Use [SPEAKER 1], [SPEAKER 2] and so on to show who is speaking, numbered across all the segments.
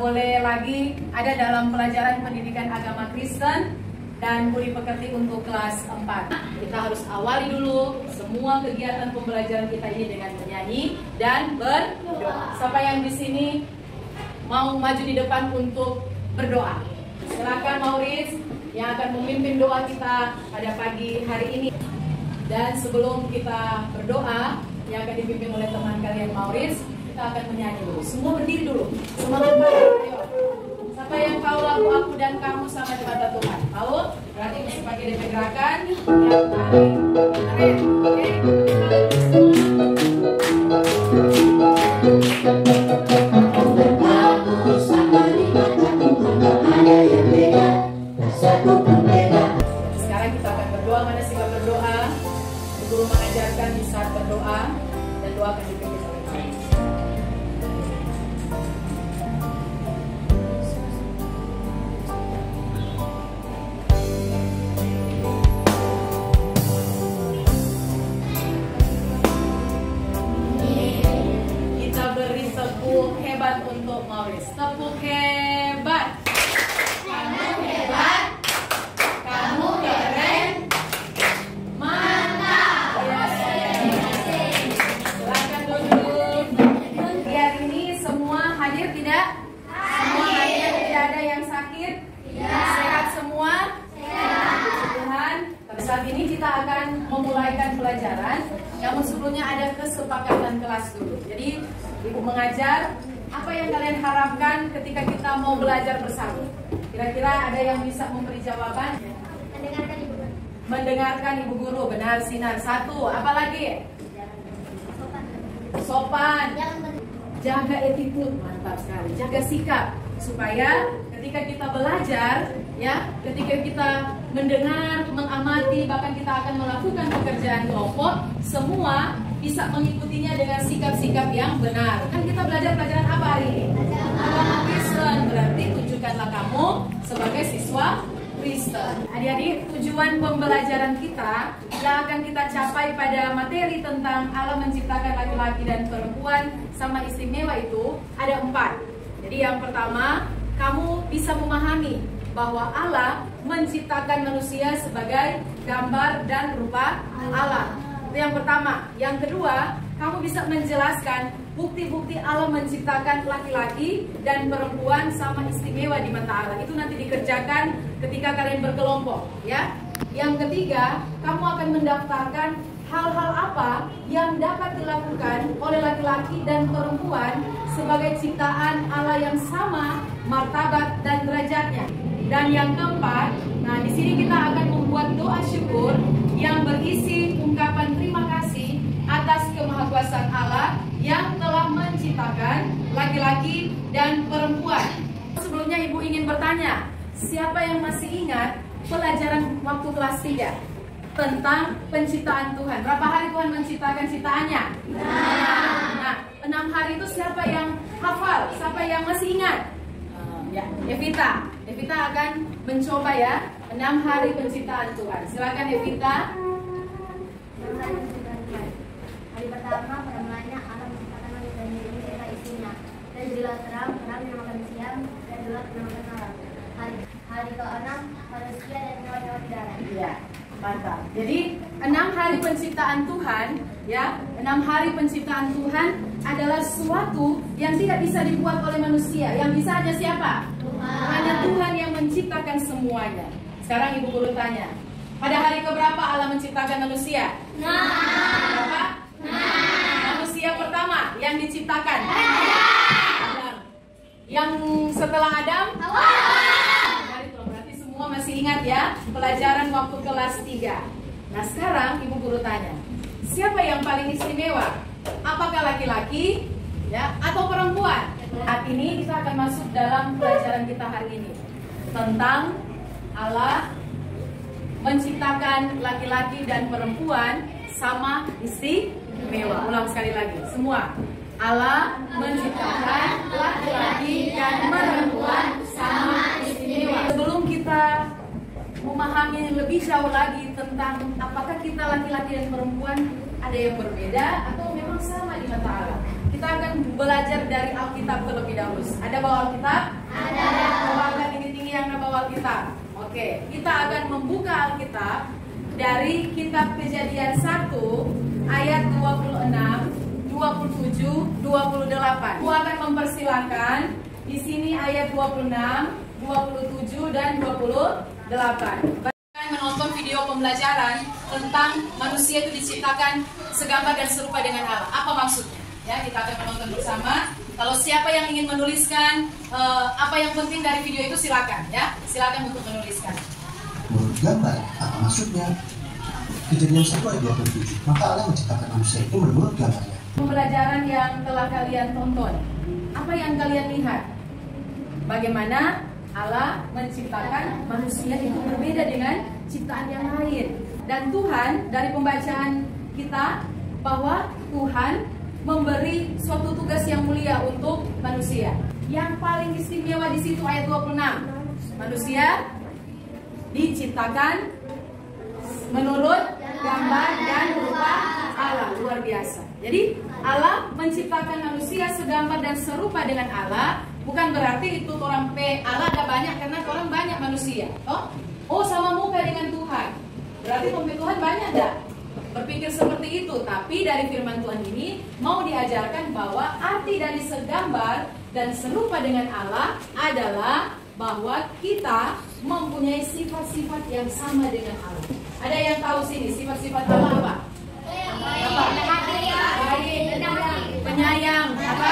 [SPEAKER 1] boleh lagi ada dalam pelajaran pendidikan agama Kristen dan budi pekerti untuk kelas 4. Kita harus awali dulu semua kegiatan pembelajaran kita ini dengan menyanyi dan berdoa. Siapa yang di sini mau maju di depan untuk berdoa? Silakan Maurice yang akan memimpin doa kita pada pagi hari ini. Dan sebelum kita berdoa yang akan dipimpin oleh teman kalian Maurice, kita akan menyanyi dulu. Semua berdiri dulu. Semangat banget. Ayo. Siapa yang tahu lagu Aku dan Kamu Sama di Mata Tuhan? Tahu? Berarti mesti pakai DP gerakan yang keren. Oke? Sekarang kita akan berdoa. Mana sih berdoa? Guru mengajarkan di saat berdoa dan doa akan dipimpin oleh kami. Kita beri tepuk hebat untuk Maurice. Tepuk hebat. Kamu hebat. Kamu keren. Mantap. Silakan duduk. Di hari ini semua hadir tidak? Semua hadir, tidak ada yang sakit? Sehat semua? Tuhan. Saat ini kita akan memulaikan pelajaran. Namun sebelumnya ada kesepakatan kelas dulu. Jadi Ibu mengajar, apa yang kalian harapkan ketika kita mau belajar bersama? Kira-kira ada yang bisa memberi jawaban?
[SPEAKER 2] Mendengarkan Ibu.
[SPEAKER 1] Mendengarkan Ibu Guru, benar Sinar. Satu, apa lagi? Sopan. Jaga attitude, mantap sekali. Jaga sikap, supaya ketika kita belajar, ya, ketika kita mendengar, mengamati, bahkan kita akan melakukan pekerjaan kelompok, semua bisa mengikutinya dengan sikap-sikap yang benar. Kan kita belajar pelajaran apa hari ini? Agama Kristen. Berarti tunjukkanlah kamu sebagai siswa Kristen. Adik-adik, tujuan pembelajaran kita yang akan kita capai pada materi tentang Allah menciptakan laki-laki dan perempuan sama istimewa itu ada 4. Jadi yang pertama, kamu bisa memahami bahwa Allah menciptakan manusia sebagai gambar dan rupa Allah. Itu yang pertama. Yang kedua, kamu bisa menjelaskan bukti-bukti Allah menciptakan laki-laki dan perempuan sama istimewa di mata Allah. Itu nanti dikerjakan ketika kalian berkelompok, ya. Yang ketiga, kamu akan mendaftarkan hal-hal apa yang dapat dilakukan oleh laki-laki dan perempuan sebagai ciptaan Allah yang sama martabat dan derajatnya. Dan yang keempat, nah di sini kita akan membuat doa syukur yang berisi ungkapan terima kasih atas kemahakuasaan Allah yang telah menciptakan laki-laki dan perempuan. Sebelumnya Ibu ingin bertanya, siapa yang masih ingat pelajaran waktu kelas 3 tentang penciptaan Tuhan? Berapa hari Tuhan menciptakan ciptaannya? Nah, 6 hari itu siapa yang hafal? Siapa yang masih ingat? Ya, Evita. Evita akan mencoba ya 6 hari penciptaan Tuhan. Silakan Evita.
[SPEAKER 2] Hari pertama pada mulanya Allah menciptakan langit dan bumi serta isinya. Dan jadilah terang dinamakan siang dan gelap dinamakan malam. Hari ke-6 manusia dan hewan-hewan di darat.
[SPEAKER 1] Iya, mantap. Jadi 6 hari penciptaan Tuhan, ya, 6 hari penciptaan Tuhan adalah sesuatu yang tidak bisa dibuat oleh manusia. Yang bisa hanya siapa? Tuhan. Hanya Tuhan yang menciptakan semuanya. Sekarang Ibu Guru tanya, pada hari keberapa Allah menciptakan manusia? Berapa? Manusia pertama yang diciptakan. Adam. Yang setelah Adam? Berarti semua masih ingat ya pelajaran waktu kelas 3. Nah sekarang Ibu Guru tanya, siapa yang paling istimewa? Apakah laki-laki, ya, atau perempuan? Saat ini kita akan masuk dalam pelajaran kita hari ini tentang Allah menciptakan laki-laki dan perempuan sama istimewa. Ulang sekali lagi, semua. Allah menciptakan laki-laki dan perempuan sama istimewa. Sebelum kita memahami lebih jauh lagi tentang apakah kita laki-laki dan perempuan ada yang berbeda atau memang sama di mata Allah, kita akan belajar dari Alkitab terlebih dahulu. Ada bawa Alkitab? Ada. Bawa angkat tinggi-tinggi yang bawa Alkitab. Oke, kita akan membuka Alkitab dari kitab Kejadian 1 ayat 26, 27, 28. Aku akan mempersilahkan di sini ayat 26, 27 dan 28. Menonton video pembelajaran tentang manusia itu diciptakan segambar dan serupa dengan Allah. Apa maksudnya? Ya, kita akan menonton bersama. Kalau siapa yang ingin menuliskan apa yang penting dari video itu, silakan ya. Silakan untuk menuliskan.
[SPEAKER 3] Menurut gambar, apa maksudnya? Kejadian 1 ayat 27. Maka Allah menciptakan manusia itu menurut gambarnya.
[SPEAKER 1] Pembelajaran yang telah kalian tonton, apa yang kalian lihat? Bagaimana Allah menciptakan manusia itu berbeda dengan ciptaan yang lain. Dan Tuhan, dari pembacaan kita, bahwa Tuhan memberi suatu tugas yang mulia untuk manusia. Yang paling istimewa di situ ayat 26. Manusia diciptakan menurut gambar dan rupa Allah. Luar biasa. Jadi Allah menciptakan manusia segambar dan serupa dengan Allah. Bukan berarti itu orang Allah ada banyak, karena orang banyak manusia. Oh sama muka dengan Tuhan. Berarti Tuhan banyak enggak? Berpikir seperti itu. Tapi dari firman Tuhan ini mau diajarkan bahwa arti dari segambar dan serupa dengan Allah adalah bahwa kita mempunyai sifat-sifat yang sama dengan Allah. Ada yang tahu sini sifat-sifat Allah apa? Apa? Baik, penyayang, apa?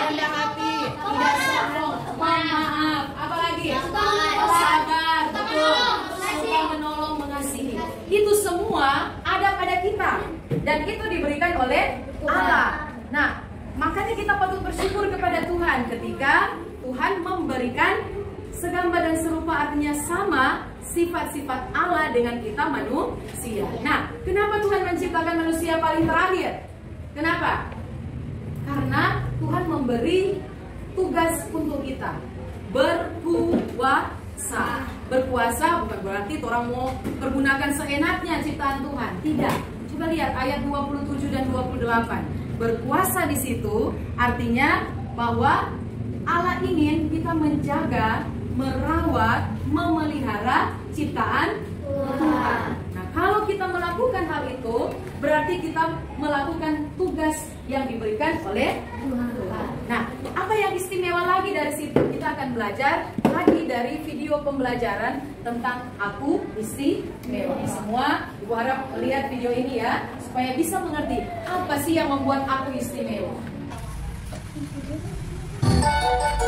[SPEAKER 1] Rendah hati, tidak sombong, maaf, apa lagi? Sabar, betul, suka menolong, mengasihi. Itu semua ada pada kita dan itu diberikan oleh Allah. Nah, makanya kita patut bersyukur kepada Tuhan ketika Tuhan memberikan segambar dan serupa, artinya sama sifat-sifat Allah dengan kita manusia. Nah, kenapa Tuhan menciptakan manusia paling terakhir? Kenapa? Karena Tuhan memberi tugas untuk kita berkuasa. Berkuasa bukan berarti orang mau pergunakan seenaknya ciptaan Tuhan. Tidak. Coba lihat ayat 27 dan 28. Berkuasa di situ artinya bahwa Allah ingin kita menjaga, merawat, memelihara ciptaan Tuhan. Nah, kalau kita melakukan hal itu, berarti kita melakukan tugas yang diberikan oleh Tuhan. Nah, apa yang istimewa lagi dari situ? Kita akan belajar lagi dari video pembelajaran tentang aku istimewa. Semua Ibu harap melihat video ini ya, supaya bisa mengerti apa sih yang membuat aku istimewa.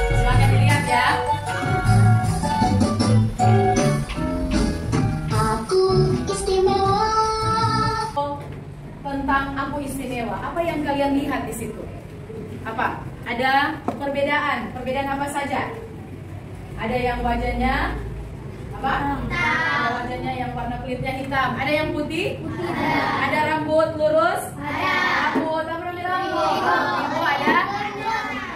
[SPEAKER 1] Silakan dilihat ya.
[SPEAKER 2] Aku istimewa.
[SPEAKER 1] Tentang aku istimewa, apa yang kalian lihat di situ? Apa? Ada perbedaan. Perbedaan apa saja? Ada yang wajahnya apa? Ada wajahnya yang warna kulitnya hitam. Ada yang putih? Ada rambut lurus? Rambut apa namanya rambut? Ibu ada?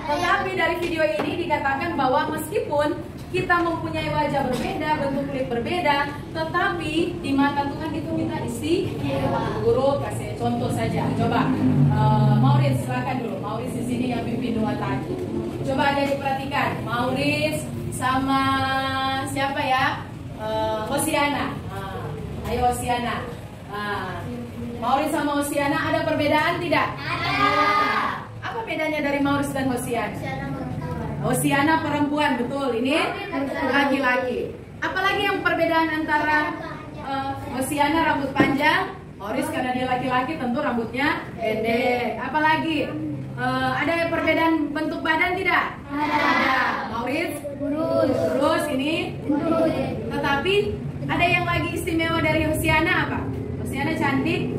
[SPEAKER 1] Tetapi dari video ini dikatakan bahwa meskipun kita mempunyai wajah berbeda, bentuk kulit berbeda, tetapi di mata Tuhan itu kita istimewa. Guru kasih contoh saja. Coba, Maurice silakan dulu. Maurice di sini yang pimpin doa tadi. Coba ada diperhatikan. Maurice sama siapa ya? Hosiana. Ayo Hosiana. Maurice sama Hosiana ada perbedaan tidak? Ada. Apa bedanya dari Maurice dan Hosiana? Hosiana perempuan, betul. Ini laki-laki. Apalagi yang perbedaan antara Hosiana rambut panjang, Maurice karena dia laki-laki tentu rambutnya pendek. Apalagi ada perbedaan bentuk badan tidak? Ada. Maurice lurus, ini. Tetapi ada yang lagi istimewa dari Hosiana apa? Hosiana cantik.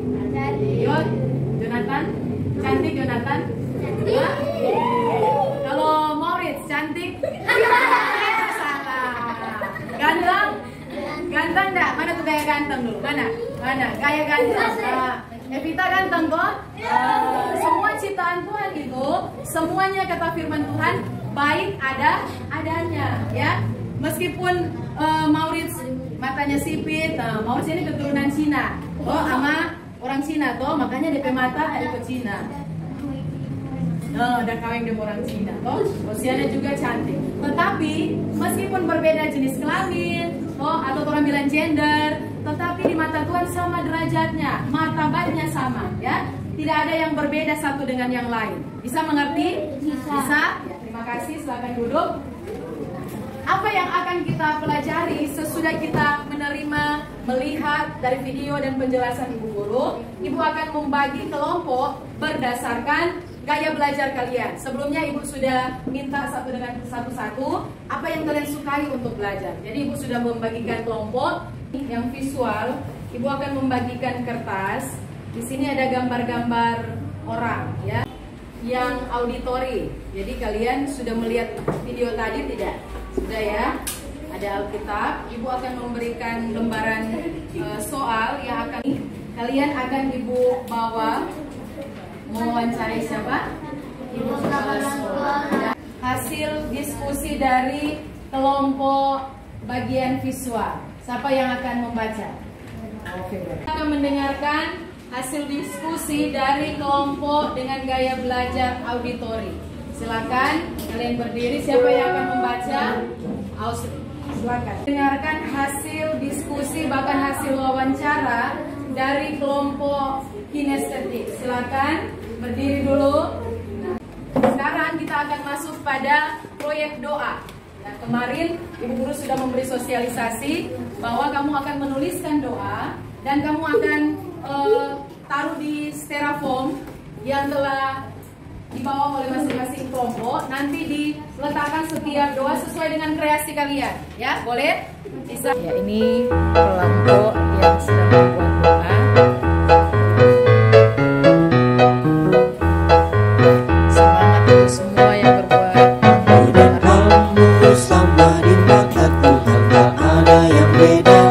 [SPEAKER 1] Jonathan cantik. Jonathan. Kalau Maurice cantik, salah. Ganteng, ganteng enggak? Mana tuh gaya ganteng dulu? Mana gaya ganteng? Evita ganteng kok. Semua ciptaan Tuhan itu, semuanya kata firman Tuhan baik adanya, ya. Meskipun Maurice matanya sipit, Maurice ini keturunan Cina, sama orang Cina toh, makanya DP mata dari ke Cina. Udah kawin dengan orang Cina, toh usianya juga cantik. Tetapi meskipun berbeda jenis kelamin, atau orang bilang gender, tetapi di mata Tuhan sama derajatnya, martabatnya sama, ya. Tidak ada yang berbeda satu dengan yang lain. Bisa mengerti? Bisa? Ya, terima kasih. Silakan duduk. Apa yang akan kita pelajari sesudah kita menerima, melihat dari video dan penjelasan Ibu Guru, Ibu akan membagi kelompok berdasarkan gaya belajar kalian. Sebelumnya Ibu sudah minta satu dengan satu-satu apa yang kalian sukai untuk belajar. Jadi Ibu sudah membagikan kelompok yang visual. Ibu akan membagikan kertas. Di sini ada gambar-gambar orang, ya. Yang auditori. Jadi kalian sudah melihat video tadi tidak? Sudah, ya. Ada Alkitab. Ibu akan memberikan lembaran soal yang kalian akan Ibu bawa. Mewawancarai siapa? Ibu hasil diskusi dari kelompok bagian visual. Siapa yang akan membaca? Oke. Kita akan mendengarkan hasil diskusi dari kelompok dengan gaya belajar auditori. Silakan kalian berdiri. Siapa yang akan membaca? Silakan. Dengarkan hasil diskusi bahkan hasil wawancara dari kelompok kinestetik. Silakan berdiri dulu. Nah, sekarang kita akan masuk pada proyek doa. Nah, kemarin Ibu Guru sudah memberi sosialisasi bahwa kamu akan menuliskan doa dan kamu akan taruh di styrofoam yang telah dibawa oleh masing-masing kelompok. Nanti diletakkan setiap doa sesuai dengan kreasi kalian. Ya, boleh? Bisa. Ya, ini kelompok yang sedang membuat doa. Semangat untuk semua yang berbuat.
[SPEAKER 4] Dan kamu sama di mata Tuhan, tak ada yang beda,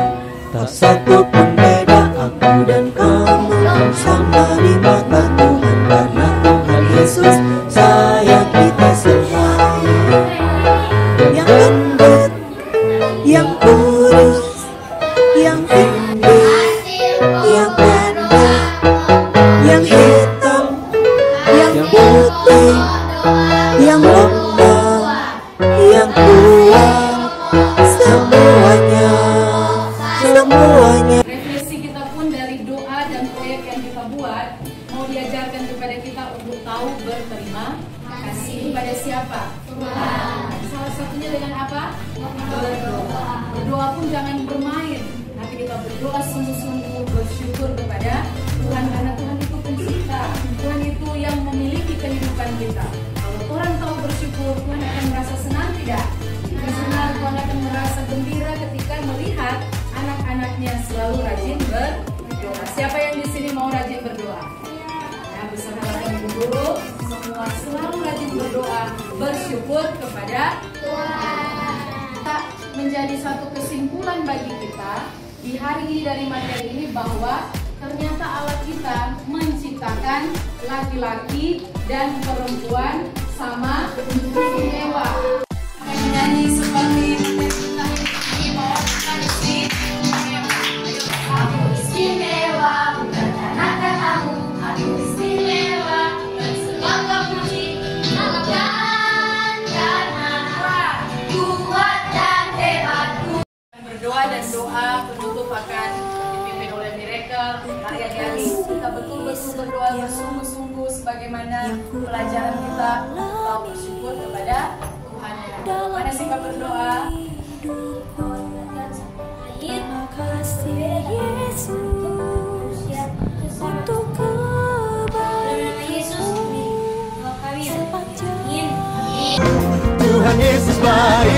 [SPEAKER 4] tak satu pun beda. Aku dan kamu sama di mata Tuhan, karena Tuhan Yesus sayang kita semua. Yang lembut, yang kurus, yang tinggi, yang pendek, yang hitam, yang putih, yang lemah, yang kuat, semuanya.
[SPEAKER 1] Refleksi kita pun dari doa dan proyek yang kita buat mau diajarkan kepada kita untuk tahu berterima kasih kepada siapa? Tuhan. Salah satunya dengan apa? Berdoa. Berdoa pun jangan bermain, tapi kita berdoa sungguh-sungguh bersyukur kepada Tuhan, karena Tuhan itu pencipta. Tuhan itu yang memiliki kehidupan kita. Kalau orang tahu bersyukur, Tuhan akan merasa senang tidak? Senang. Tuhan akan merasa gembira ketika melihat anak-anaknya selalu rajin berdoa. Siapa yang di sini mau rajin berdoa? Ya, bersama Ibu Guru, semua selalu rajin berdoa, bersyukur kepada Tuhan. Kita menjadi satu kesimpulan bagi kita di hari ini dari materi ini bahwa ternyata Allah kita menciptakan laki-laki dan perempuan sama istimewa. Menyanyi seperti istimewa, bukan karena katamu, aku istimewa, dan semoga puji dan karena kuat dan hebatku. Berdoa dan doa penutup akan dipimpin oleh Miracle hari-hari. Kita betul-betul berdoa bersungguh-sungguh sebagaimana pelajaran kita untuk tahu bersyukur kepada Tuhan. Mana sikap berdoa?
[SPEAKER 5] Terima kasih Yesus untuk kebaikan-Mu sepanjang
[SPEAKER 4] Tuhan Yesus baik.